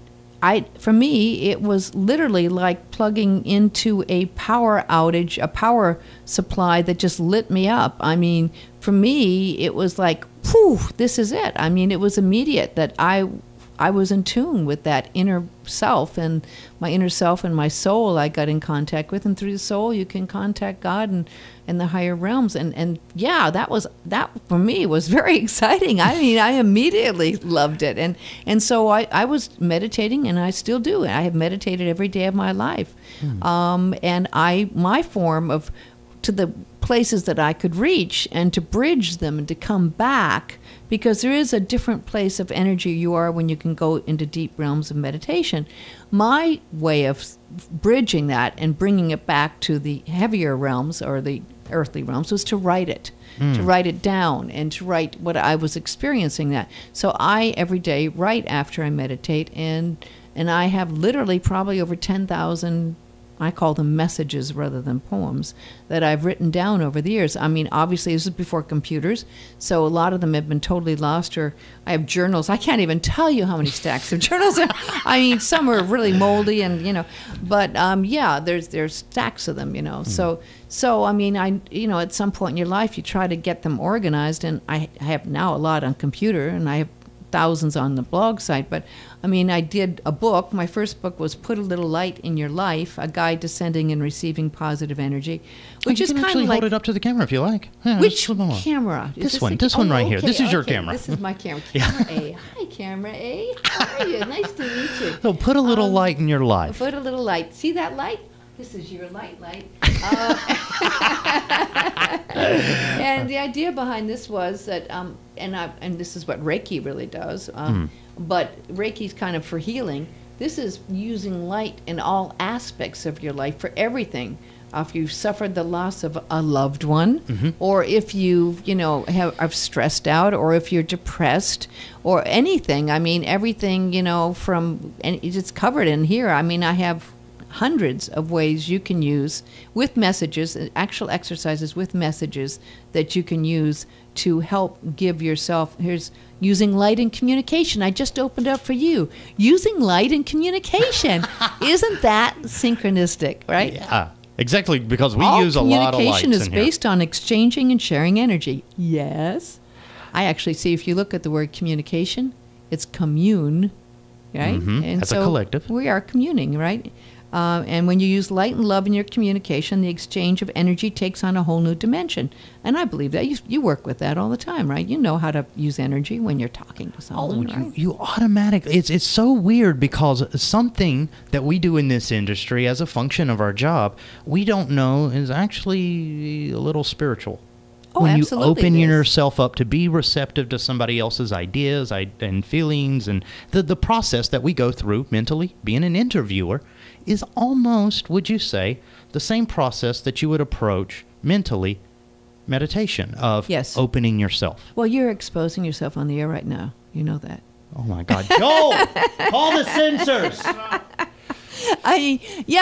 for me, it was literally like plugging into a power outage, a power supply that just lit me up. I mean, for me, it was like, phew, this is it. I mean, it was immediate that I was in tune with that inner self, and my inner self and my soul I got in contact with, and through the soul you can contact God and the higher realms. And yeah, that for me was very exciting. I mean, I immediately loved it. And so I was meditating, and I still do. I have meditated every day of my life. And my form of, to the places that I could reach and to bridge them and to come back, because there is a different place of energy you are when you can go into deep realms of meditation. My way of bridging that and bringing it back to the heavier realms or the earthly realms was to write it. To write it down and to write what I was experiencing that. So I every day write after I meditate, and I have literally probably over 10,000, I call them messages rather than poems, that I've written down over the years. I mean, obviously this is before computers, so a lot of them have been totally lost, or I have journals. I can't even tell you how many stacks of journals are. I mean, some are really moldy and, but yeah, there's stacks of them, So I mean, at some point in your life, you try to get them organized, and I have now a lot on computer, and I have thousands on the blog site. But I mean, I did a book. My first book was Put a Little Light in Your Life, A Guide to Sending and Receiving Positive Energy, which is kind of like... hold it up to the camera if you like. Yeah, which camera? This one right here. This is your camera. This is my camera. Camera A. Hi, camera A. How are you? Nice to meet you. So put a little light in your life. Put a little light. See that light? This is your light. And the idea behind this was that, and this is what Reiki really does, but Reiki's kind of for healing. This is using light in all aspects of your life for everything. If you've suffered the loss of a loved one, or if you, are stressed out, or if you're depressed, or anything. I mean, everything, and it's covered in here. I mean, I have hundreds of ways you can use with messages, actual exercises with messages that you can use to help give yourself. Here's using light in communication. I just opened up for you. Using light in communication. Isn't that synchronistic, right? Yeah, exactly, because we All use a lot of lights communication is in here. based on exchanging and sharing energy. Yes. I actually see, if you look at the word communication, it's commune, right? And As a collective. We are communing, right? And when you use light and love in your communication, the exchange of energy takes on a whole new dimension. And I believe that. You work with that all the time, right? You know how to use energy when you're talking to someone, right? You automatically... It's so weird, because something that we do in this industry as a function of our job, we don't know is actually a little spiritual. Oh, when you absolutely open it is. yourself up to be receptive to somebody else's ideas and feelings, and the process that we go through mentally, being an interviewer, is almost, would you say, the same process that you would approach mentally meditation of Yes. opening yourself. Well, you're exposing yourself on the air right now. You know that. Oh my God. Joel! Call the censors!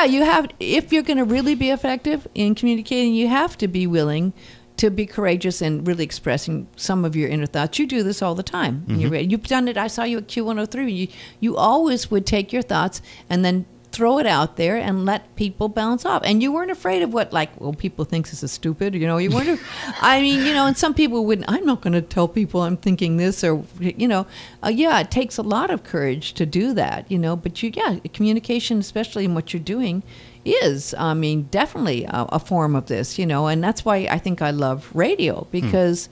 You have, if you're going to really be effective in communicating, you have to be willing to be courageous and really expressing some of your inner thoughts. You do this all the time. You've done it. I saw you at Q103. You always would take your thoughts and then throw it out there and let people bounce off. And you weren't afraid of what, people think this is stupid. You weren't. I mean, and some people wouldn't. I'm not going to tell people I'm thinking this, or, it takes a lot of courage to do that, but communication, especially in what you're doing, is, definitely a form of this, and that's why I think I love radio, because,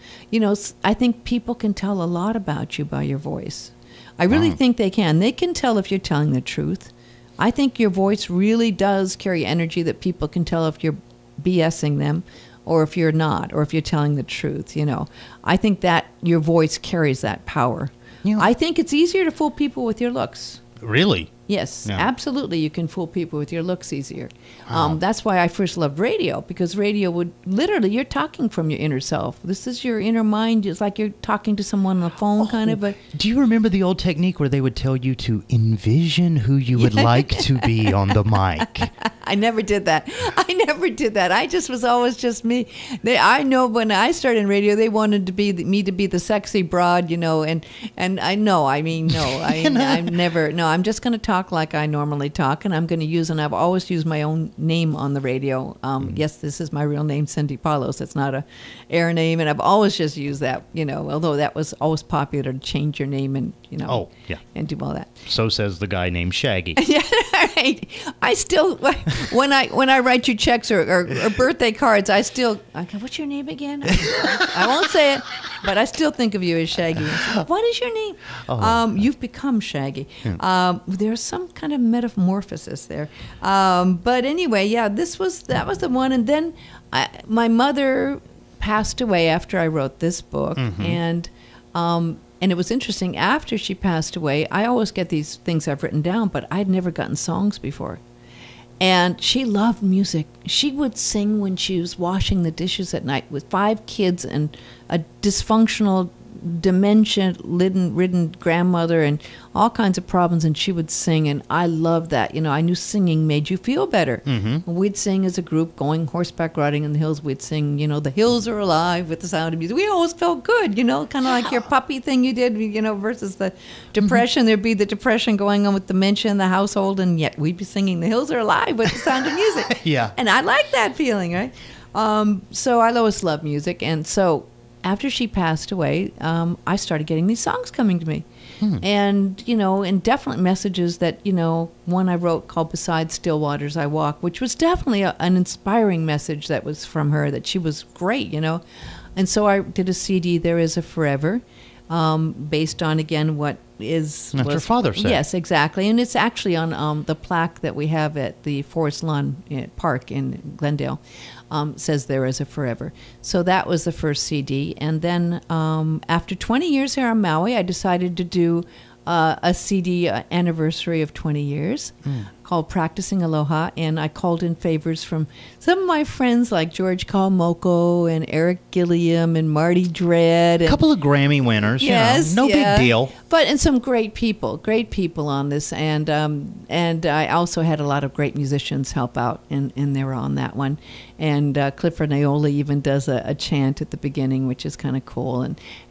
I think people can tell a lot about you by your voice. I really think they can. They can tell if you're telling the truth. I think your voice really does carry energy that people can tell if you're BSing them, or if you're not, or if you're telling the truth, I think that your voice carries that power. I think it's easier to fool people with your looks. Really? Yes, Yeah. absolutely. You can fool people with your looks easier. That's why I first loved radio, because radio would literally, you're talking from your inner self. This is your inner mind. It's like you're talking to someone on the phone, kind of. But do you remember the old technique where they would tell you to envision who you would like to be on the mic? I never did that. I just was always just me. I know when I started in radio, they wanted to be me to be the sexy broad, and I know. I mean, no, I'm never. No, I'm just going to talk like I normally talk, and I'm going to use, and I've always used my own name on the radio. Yes, this is my real name, Cindy Paulos. It's not a air name, and I've always just used that. Although that was always popular to change your name and Oh, yeah. and do all that. So says the guy named Shaggy. Yeah, right. I still, when I write you checks or birthday cards, I go, what's your name again? I won't say it. But I still think of you as Shaggy. What is your name? You've become Shaggy. There's some kind of metamorphosis there. But anyway, yeah, that was the one. And then my mother passed away after I wrote this book. And it was interesting. After she passed away, I always get these things I've written down, but I'd never gotten songs before. And she loved music. She would sing when she was washing the dishes at night with 5 kids and a dysfunctional, dementia-ridden grandmother and all kinds of problems, and she would sing, and I loved that. You know, I knew singing made you feel better. We'd sing as a group, going horseback riding in the hills. We'd sing, you know, the hills are alive with the sound of music. We always felt good, you know, kind of like your puppy thing you did, you know, versus the depression. There'd be the depression going on with dementia in the household, and yet we'd be singing the hills are alive with the sound of music. Yeah. And I like that feeling, right? So I always loved music, and so after she passed away, I started getting these songs coming to me. And, you know, and definitely messages that, you know, one I wrote called Beside Still Waters I Walk, which was definitely an inspiring message that was from her, that she was great, you know. And so I did a CD, There Is a Forever, based on, again, what was your father said. Yes, exactly. And it's actually on the plaque that we have at the Forest Lawn Park in Glendale. Says There Is a Forever. So that was the first CD. And then after 20 years here on Maui, I decided to do a CD anniversary of 20 years called Practicing Aloha. And I called in favors from some of my friends like George Kawamoko and Eric Gilliam and Marty Dredd. A couple of Grammy winners. Yes. You know, no big deal. And some great people on this. And I also had a lot of great musicians help out, and they were on that one. And Clifford Naola even does a chant at the beginning, which is kind of cool.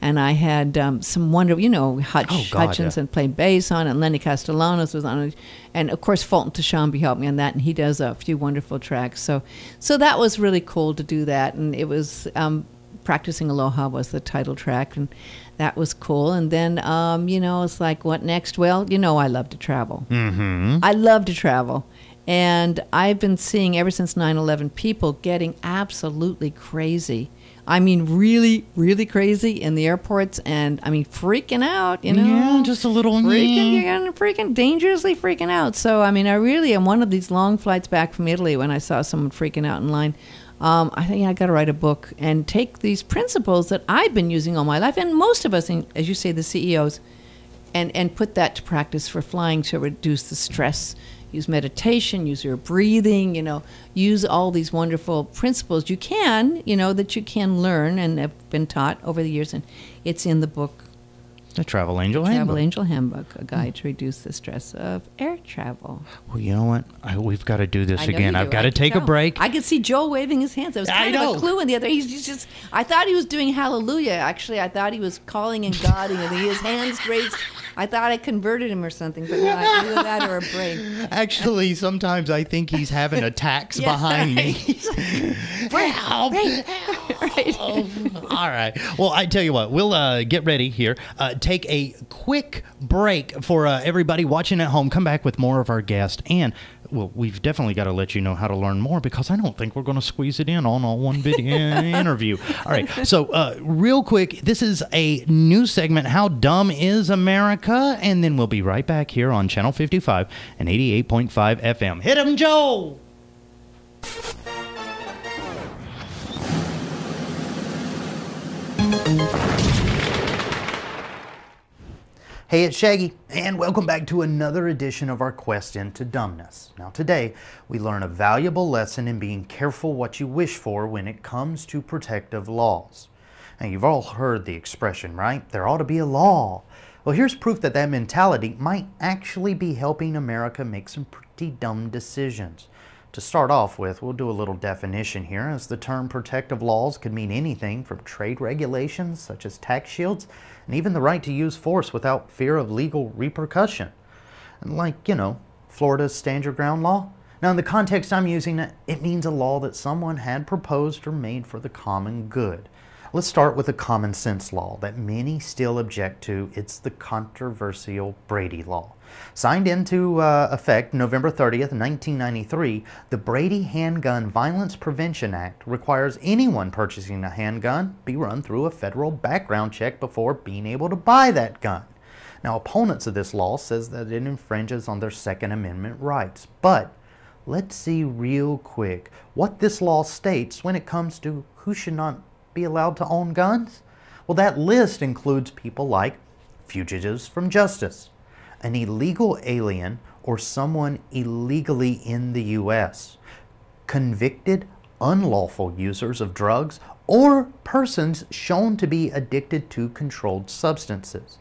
And I had some wonderful, you know, Hutchinson played bass on it, and Lenny Castellanos was on it. And, of course, Fulton Tashambi helped me on that, and he does a few wonderful tracks. So that was really cool to do that. And it was Practicing Aloha was the title track, and that was cool. And then, you know, it's like, what next? Well, you know, I love to travel. I love to travel. And I've been seeing ever since 9/11 people getting absolutely crazy. I mean, really, really crazy in the airports, and I mean, freaking out, you know? Yeah, just a little freaking dangerously freaking out. So, I mean, I really am one of these long flights back from Italy when I saw someone freaking out in line. I think I got to write a book and take these principles that I've been using all my life, and most of us, as you say, the CEOs, and put that to practice for flying to reduce the stress. Use meditation, use your breathing, you know, use all these wonderful principles you can, you know, that you can learn and have been taught over the years. And it's in the book, The Travel Angel Handbook. Travel Angel Handbook, a guide to reduce the stress of air travel. Well, you know what? We've got to do this I know again. you do. I've got to take a break. I could see Joel waving his hands. There was kind of a clue in the other. He's just. I thought he was doing hallelujah. Actually, I thought he was calling in God, and his hands raised. I thought I converted him or something, but no, either that or a break. Actually, sometimes I think he's having attacks behind me. Help! Right. All right. Well, I tell you what, we'll get ready here. Take a quick break for everybody watching at home. Come back with more of our guest. And, well, we've definitely got to let you know how to learn more, because I don't think we're going to squeeze it in on a one video interview. All right. So, real quick, this is a new segment, How Dumb is America? And then we'll be right back here on Channel 55 and 88.5 FM. Hit 'em, Joe! Hey, it's Shaggy, and welcome back to another edition of our quest into dumbness. Now today, we learn a valuable lesson in being careful what you wish for when it comes to protective laws. Now, you've all heard the expression, right? There ought to be a law. Well, here's proof that that mentality might actually be helping America make some pretty dumb decisions. To start off with, we'll do a little definition here, as the term protective laws could mean anything from trade regulations, such as tax shields, and even the right to use force without fear of legal repercussion. And like, you know, Florida's Stand Your Ground law. Now, in the context I'm using, it means a law that someone had proposed or made for the common good. Let's start with a common sense law that many still object to. It's the controversial Brady Law. Signed into effect November 30th, 1993, the Brady Handgun Violence Prevention Act requires anyone purchasing a handgun be run through a federal background check before being able to buy that gun. Now, opponents of this law says that it infringes on their Second Amendment rights, but let's see real quick what this law states when it comes to who should not be allowed to own guns. Well, that list includes people like fugitives from justice, an illegal alien or someone illegally in the U.S., convicted unlawful users of drugs, or persons shown to be addicted to controlled substances.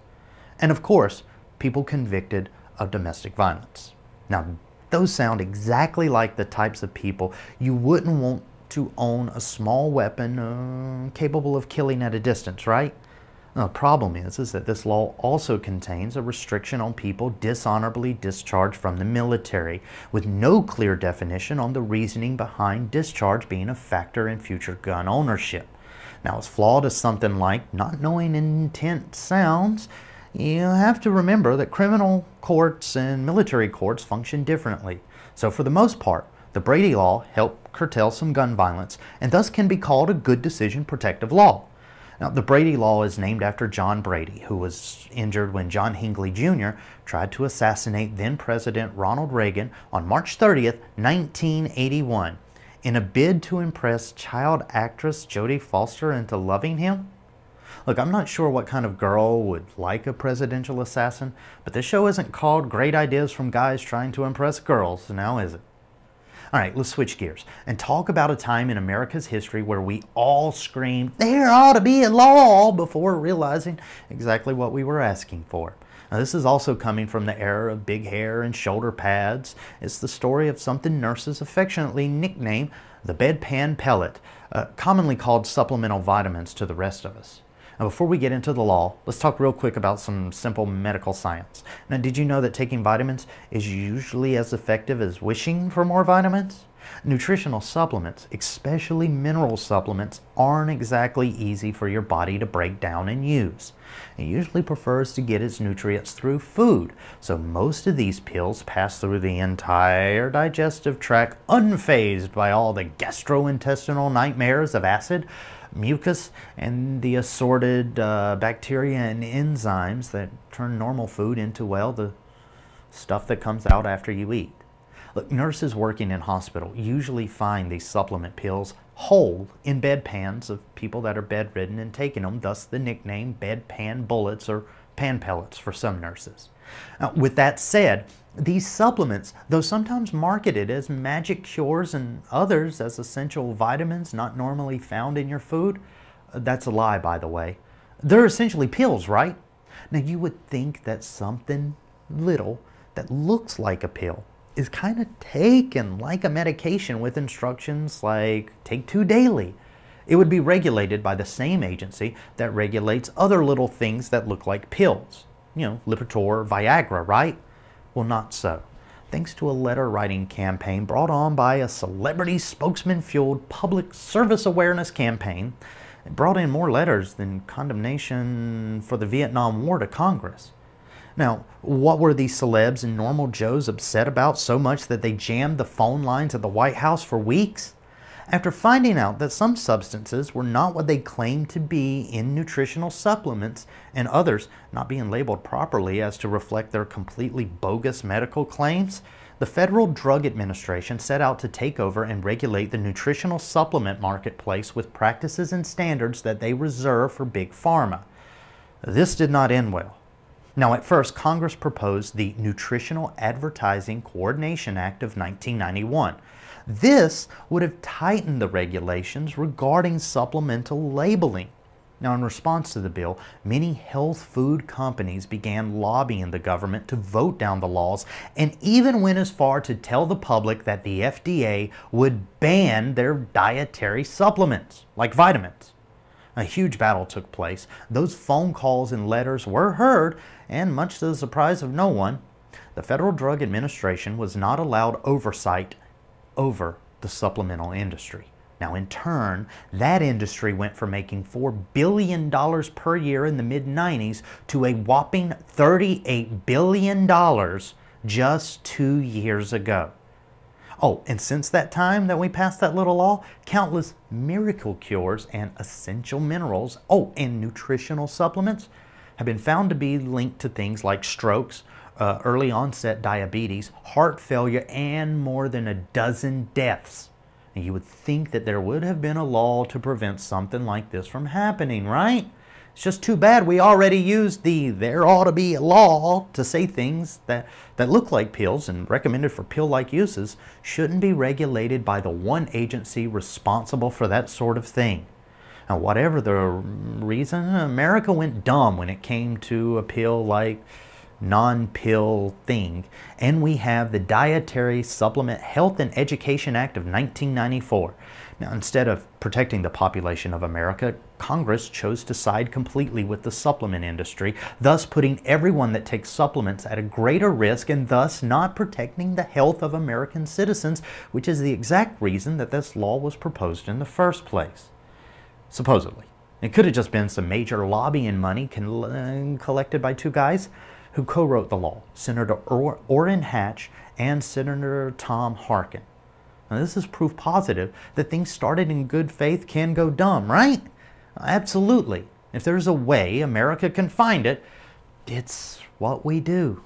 And of course, people convicted of domestic violence. Now, those sound exactly like the types of people you wouldn't want to own a small weapon capable of killing at a distance, right? Now, the problem is that this law also contains a restriction on people dishonorably discharged from the military, with no clear definition on the reasoning behind discharge being a factor in future gun ownership. Now, as flawed as something like not knowing intent sounds, you have to remember that criminal courts and military courts function differently. So for the most part, the Brady Law helped curtail some gun violence and thus can be called a good decision protective law. Now, the Brady Law is named after John Brady, who was injured when John Hinckley Jr. tried to assassinate then-President Ronald Reagan on March 30th, 1981, in a bid to impress child actress Jodie Foster into loving him. Look, I'm not sure what kind of girl would like a presidential assassin, but this show isn't called Great Ideas from Guys Trying to Impress Girls, now is it? All right, let's switch gears and talk about a time in America's history where we all screamed, "There ought to be a law," before realizing exactly what we were asking for. Now, this is also coming from the era of big hair and shoulder pads. It's the story of something nurses affectionately nickname the bedpan pellet, commonly called supplemental vitamins to the rest of us. Now, before we get into the law, let's talk real quick about some simple medical science. Now, did you know that taking vitamins is usually as effective as wishing for more vitamins? Nutritional supplements, especially mineral supplements, aren't exactly easy for your body to break down and use. It usually prefers to get its nutrients through food, so most of these pills pass through the entire digestive tract unfazed by all the gastrointestinal nightmares of acid, mucus, and the assorted bacteria and enzymes that turn normal food into, well, the stuff that comes out after you eat. Look, nurses working in hospital usually find these supplement pills whole in bedpans of people that are bedridden and taking them, thus the nickname bedpan bullets or pan pellets for some nurses. Now, with that said, these supplements, though sometimes marketed as magic cures and others as essential vitamins not normally found in your food, that's a lie, by the way. They're essentially pills, right? Now, you would think that something little that looks like a pill is kind of taken like a medication with instructions like take 2 daily. It would be regulated by the same agency that regulates other little things that look like pills. You know, Lipitor, Viagra, right? Well, not so. Thanks to a letter writing campaign brought on by a celebrity spokesman-fueled public service awareness campaign, it brought in more letters than condemnation for the Vietnam War to Congress. Now, what were these celebs and normal Joes upset about so much that they jammed the phone lines at the White House for weeks? After finding out that some substances were not what they claimed to be in nutritional supplements, and others not being labeled properly as to reflect their completely bogus medical claims, the Federal Drug Administration set out to take over and regulate the nutritional supplement marketplace with practices and standards that they reserve for Big Pharma. This did not end well. Now, at first, Congress proposed the Nutritional Advertising Coordination Act of 1991. This would have tightened the regulations regarding supplemental labeling. Now, in response to the bill, many health food companies began lobbying the government to vote down the laws and even went as far to tell the public that the FDA would ban their dietary supplements, like vitamins. A huge battle took place. Those phone calls and letters were heard, and much to the surprise of no one, the Federal Drug Administration was not allowed oversight over the supplemental industry. Now, in turn, that industry went from making $4 billion per year in the mid-90s to a whopping $38 billion just 2 years ago. Oh, and since that time that we passed that little law, countless miracle cures and essential minerals, oh, and nutritional supplements have been found to be linked to things like strokes, early onset diabetes, heart failure, and more than a dozen deaths. And you would think that there would have been a law to prevent something like this from happening, right? It's just too bad we already used the there ought to be a law to say things that look like pills and recommended for pill-like uses shouldn't be regulated by the one agency responsible for that sort of thing. Now, whatever the reason, America went dumb when it came to a pill-like non-pill thing, and we have the Dietary Supplement Health and Education Act of 1994. Now, instead of protecting the population of America, Congress chose to side completely with the supplement industry, thus putting everyone that takes supplements at a greater risk and thus not protecting the health of American citizens, which is the exact reason that this law was proposed in the first place. Supposedly. It could have just been some major lobbying money collected by two guys who co-wrote the law, Senator Orrin Hatch and Senator Tom Harkin. Now, this is proof positive that things started in good faith can go dumb, right? Absolutely. If there's a way America can find it, it's what we do.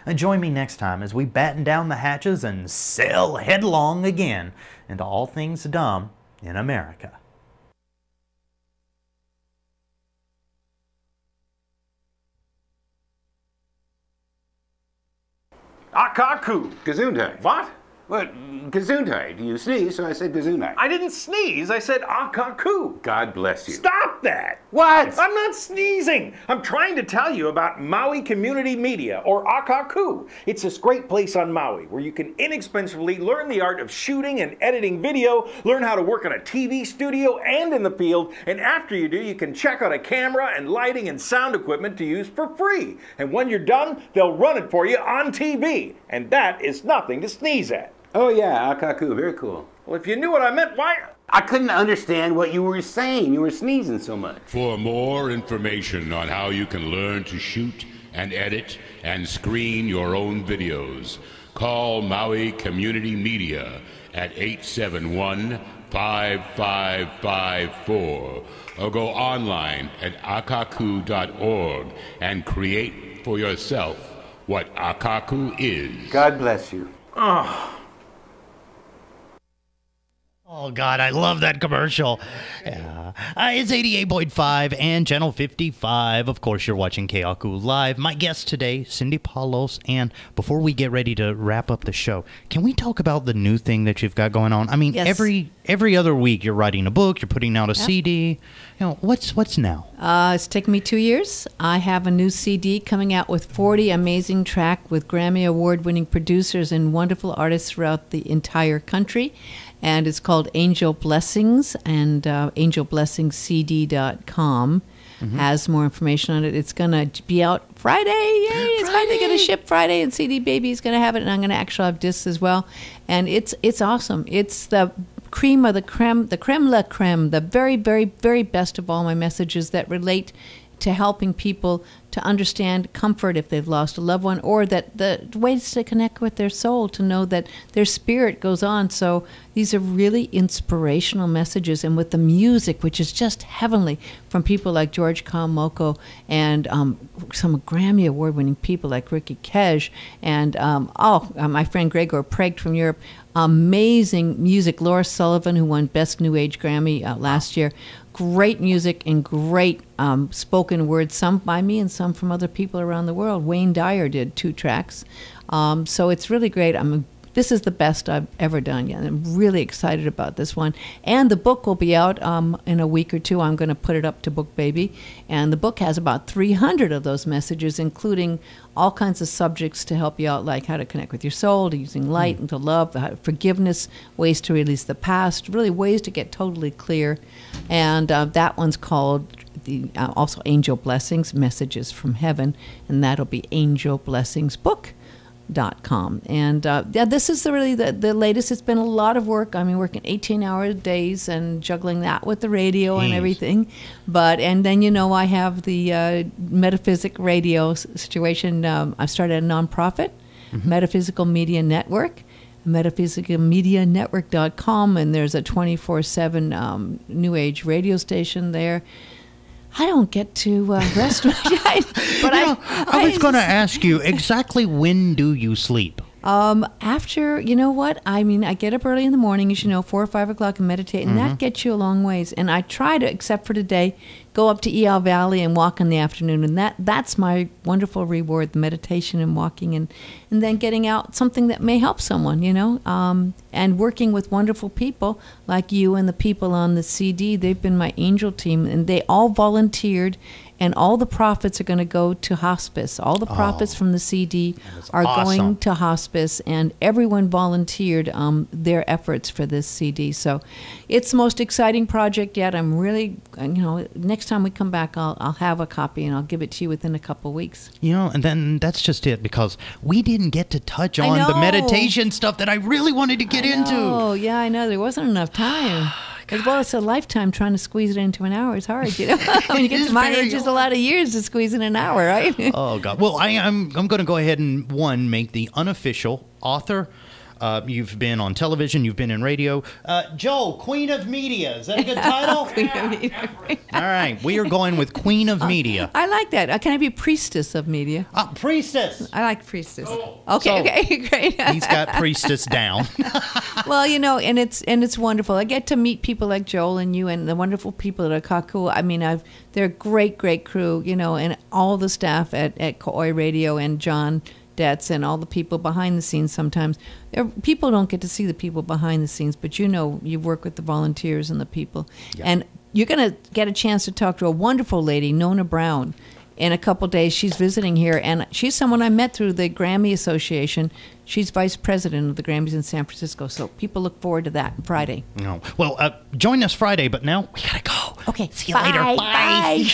And join me next time as we batten down the hatches and sail headlong again into all things dumb in America. AKAKU. Gesundheit. What? What? Gesundheit. You sneezed, so I said Gesundheit. I didn't sneeze. I said AKAKU. God bless you. Stop that! What? I'm not sneezing. I'm trying to tell you about Maui Community Media, or AKAKU. It's this great place on Maui where you can inexpensively learn the art of shooting and editing video, learn how to work in a TV studio and in the field, and after you do, you can check out a camera and lighting and sound equipment to use for free. And when you're done, they'll run it for you on TV. And that is nothing to sneeze at. Oh yeah, AKAKU. Very cool. Well, if you knew what I meant, why... I couldn't understand what you were saying. You were sneezing so much. For more information on how you can learn to shoot and edit and screen your own videos, call Maui Community Media at 871-5554 or go online at akaku.org and create for yourself what AKAKU is. God bless you. Oh, God, I love that commercial. Yeah. It's 88.5 and Channel 55. Of course, you're watching KAKU Live. My guest today, Cindy Paulos. And before we get ready to wrap up the show, can we talk about the new thing that you've got going on? I mean, Yes. every other week you're writing a book, you're putting out a CD. You know, what's now? It's taken me 2 years. I have a new CD coming out with 40 amazing tracks with Grammy Award-winning producers and wonderful artists throughout the entire country. And it's called Angel Blessings, and angelblessingscd.com has more information on it. It's going to be out Friday. Yay! It's finally going to ship Friday, and CD Baby is going to have it, and I'm going to actually have discs as well. And it's awesome. It's the cream of the creme la creme, the very, very, very best of all my messages that relate to helping people to understand comfort if they've lost a loved one, or that the ways to connect with their soul, to know that their spirit goes on. So these are really inspirational messages, and with the music, which is just heavenly, from people like George Kamoko and some Grammy Award-winning people like Ricky Kej and my friend Gregor Pregt from Europe. Amazing music. Laura Sullivan, who won Best New Age Grammy last year. Great music and great spoken words, some by me and some from other people around the world. Wayne Dyer did 2 tracks. So it's really great. This is the best I've ever done. Yeah, I'm really excited about this one. And the book will be out in a week or two. I'm going to put it up to Book Baby. And the book has about 300 of those messages, including all kinds of subjects to help you out, like how to connect with your soul, to using light and to love, forgiveness, ways to release the past, really ways to get totally clear. And that one's called also Angel Blessings, Messages from Heaven. And that'll be Angel Blessings Book. And yeah, this is really the latest. It's been a lot of work. I mean, working 18-hour days and juggling that with the radio and everything. And then, I have the metaphysic radio situation. I've started a nonprofit, Metaphysical Media Network, metaphysicalmedianetwork.com, and there's a 24/7 New Age radio station there. I don't get to rest, but I was going to ask you, exactly when do you sleep? After, what? I mean, I get up early in the morning, 4 or 5 o'clock, and meditate, and that gets you a long ways. And I try to, except for today, go up to EL Valley and walk in the afternoon, and that's my wonderful reward, the meditation and walking, and then getting out something that may help someone, and working with wonderful people like you and the people on the CD. They've been my angel team, and they all volunteered. And all the profits are going to go to hospice. All the profits from the CD are going to hospice, and everyone volunteered their efforts for this CD. So it's the most exciting project yet. I'm really, next time we come back, I'll have a copy, and I'll give it to you within a couple weeks. And then that's just it, because we didn't get to touch on the meditation stuff that I really wanted to get into. Oh, yeah, I know. There wasn't enough time. Well, it's a lifetime trying to squeeze it into an hour. It's hard, When you get to my age, it's a lot of years to squeeze in an hour, right? Oh, God. Well, I'm going to go ahead and, make the unofficial author. You've been on television. You've been in radio. Joel, Queen of Media. Is that a good title? Queen of Media. All right. We are going with Queen of Media. I like that. Can I be Priestess of Media? Priestess. I like Priestess. Oh. Okay, great. He's got Priestess down. Well, and it's wonderful. I get to meet people like Joel and you and the wonderful people at AKAKU. I mean, they're a great crew, and all the staff at KOI Radio and John Detz and all the people behind the scenes. Sometimes people don't get to see the people behind the scenes, but you work with the volunteers and the people. Yeah. And you're going to get a chance to talk to a wonderful lady, Nona Brown, in a couple days. She's visiting here, and she's someone I met through the Grammy Association. She's vice president of the Grammys in San Francisco, so people look forward to that Friday. Oh. Well, join us Friday, but now we got to go. Okay. See you later. Bye. Bye.